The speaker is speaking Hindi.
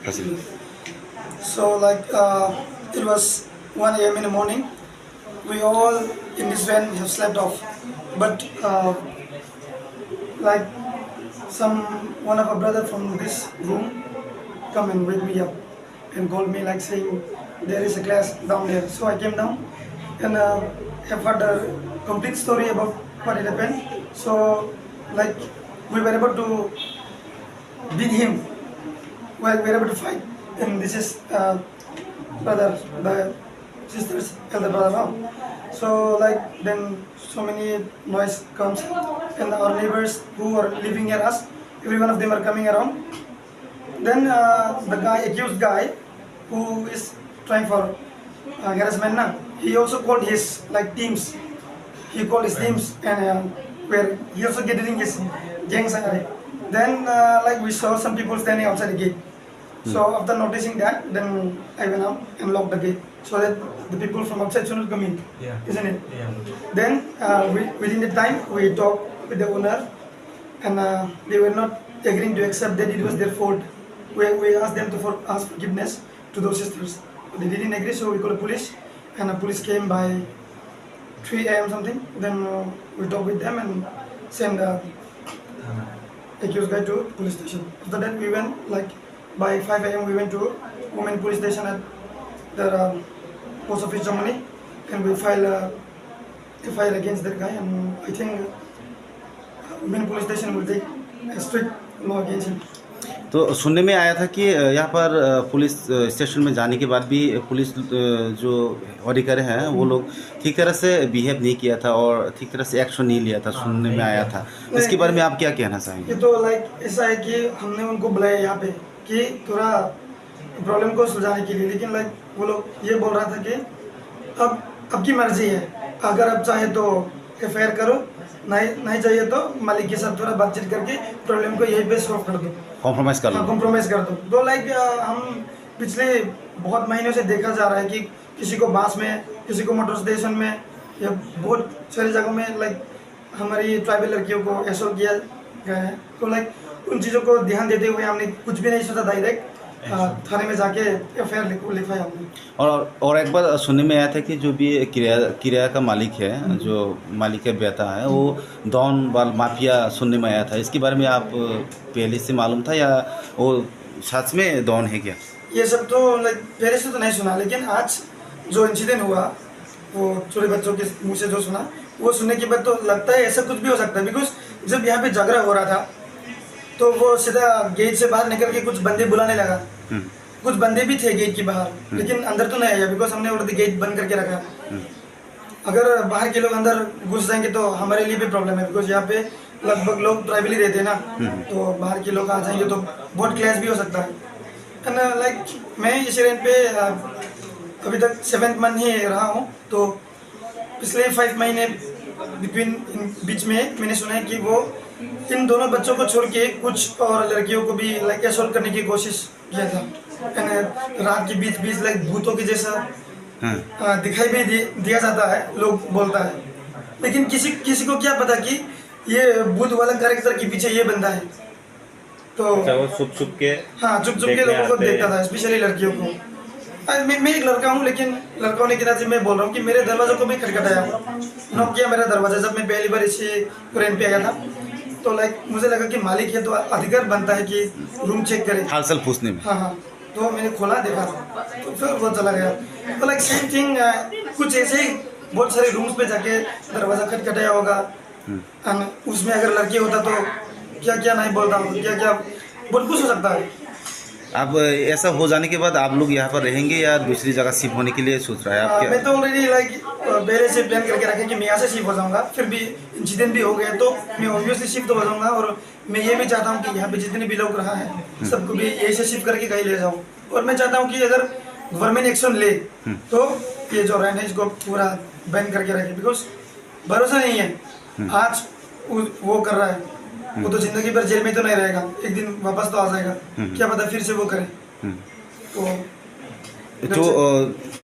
So it was 1 a.m. in the morning. We all in this van have slept off, but like one of our brother from this room come and wake me up and called me like saying there is a class down there. So I came down and have heard a complete story about what had happened. So like we were able to beat him. Well, we were able to fight, and this is brother, the sister's elder brother now. So like then so many noise comes, and our neighbors who are living near us, every one of them are coming around. Then the accused guy, who is trying for harassment now, he also called his teams. He called his teams, and where he also getting his gangs. Then we saw some people standing outside the gate. So after noticing that, then I went out and locked the gate so that the people from outside should not come in, isn't it? Yeah. Then within the time we talked with the owner, and they were not agreeing to accept that it was their fault. We asked them to ask forgiveness to those sisters. They didn't agree, so we called the police, and the police came by 3 a.m. something. Then we talked with them and sent the accused guy to police station. After that, we went by 5 a.m. we went to women police station at the post office Germany, and we filed a FIR against that guy. And I think women police station will take a strict law against him. तो सुनने में आया था कि यहाँ पर पुलिस स्टेशन में जाने के बाद भी पुलिस जो अधिकारी हैं वो लोग ठीक तरह से बिहेव नहीं किया था और ठीक तरह से एक्शन नहीं लिया था, सुनने में आया था। इसके बारे में आप क्या कहना चाहेंगे? ये तो ऐसा है कि हमने उनको बुलाया यहाँ पे कि थोड़ा प्रॉब्लम को सुलझाने के लिए, लेकिन वो लोग ये बोल रहा था कि अब की मर्जी है, अगर आप चाहे तो FIR करो, नहीं चाहिए तो मालिक के साथ थोड़ा बातचीत करके प्रॉब्लम को यहीं पे सॉल्व कर दो, कॉम्प्रोमाइज़ कर लो। कॉम्प्रोमाइज़ कर दो। तो हम पिछले बहुत महीनों से देखा जा रहा है कि किसी को बास में, किसी को मेट्रो स्टेशन में, या बहुत सारी जगहों में हमारी ट्राइबल लड़कियों को असॉल्ट किया गया है। तो उन चीज़ों को ध्यान देते हुए हमने कुछ भी नहीं सोचा, डायरेक्ट थाने में जाके FIR लिखवाया हमने। और एक बार सुनने में आया था कि जो भी किराया का मालिक है, जो मालिक का बेटा है, वो डॉन वाल माफिया सुनने में आया था। इसके बारे में आप पहले से मालूम था या वो सच में डॉन है क्या? ये सब तो पहले से तो नहीं सुना, लेकिन आज जो इंसिडेंट हुआ वो छोटे बच्चों के मुँह से जो सुना, वो सुनने के बाद तो लगता है ऐसा कुछ भी हो सकता है। बिकॉज जब यहाँ पे झगड़ा हो रहा था तो वो सीधा गेट से बाहर निकल के कुछ बंदे बुलाने लगा। कुछ बंदे भी थे गेट के बाहर, लेकिन अंदर तो नहीं आया, बिकॉज हमने ऑलरेडी गेट बंद करके रखा। अगर बाहर के लोग अंदर घुस जाएंगे तो हमारे लिए भी प्रॉब्लम है, बिकॉज यहाँ पे लगभग लोग ट्राइबली रहते हैं ना, तो बाहर के लोग आ जाएंगे तो बहुत क्लैश भी हो सकता है। एंड मैं इस रेंट पे अभी तक 7th मंथ ही रहा हूँ, तो पिछले 5 महीने बीच में मैंने सुना है कि वो इन दोनों बच्चों को छोड़ के कुछ और लड़कियों को भी असॉल्ट करने की कोशिश किया था। रात के बीच भूतों के जैसा दिखाई भी दिया जाता है, लोग बोलता है, लेकिन किसी को क्या पता कि ये भूत वाला कैरेक्टर के पीछे ये बंदा है। तो वो छुप के लोगों को देखता था, स्पेशली लड़कियों को। मैं एक लड़का हूँ, लेकिन लड़का होने के नाते मैं बोल रहा हूँ कि मेरे दरवाजे को भी खटखटाया, नॉक किया मेरा दरवाजा जब मैं पहली बार इसी रेंट पे आया था। तो मुझे लगा कि मालिक है तो अधिकार बनता है कि रूम चेक करे, हालचाल पूछने में। हाँ। तो मैंने खोला, देखा, तो फिर वो चला गया। तो सेम थिंग कुछ ऐसे ही बहुत सारे रूम्स पे जाके दरवाजा खटखटाया होगा। उसमें अगर लड़की होता तो क्या क्या नहीं बोलता, क्या बहुत कुछ हो सकता है। अब ऐसा हो जाने के बाद आप लोग यहाँ पर रहेंगे या दूसरी जगह शिफ्ट होने के लिए सोच रहे हैं आप? मैं तो ऑलरेडी पहले से प्लान करके रखे कि मैं यहाँ से शिफ्ट हो जाऊँगा। फिर भी इंसिडेंट भी हो गया तो मैं ऑब्वियसली शिफ्ट हो जाऊँगा, और मैं ये भी चाहता हूँ कि यहाँ पे जितने भी लोग रहा है सबको भी यही से शिफ्ट करके कहीं ले जाऊँ। और मैं चाहता हूँ कि अगर गवर्नमेंट एक्शन ले तो ये जो रहना है इसको पूरा बैन करके रखे, बिकॉज भरोसा नहीं है। आज वो कर रहा है, वो तो जिंदगी भर जेल में तो नहीं रहेगा, एक दिन वापस तो आ जाएगा, क्या पता फिर से वो करे। तो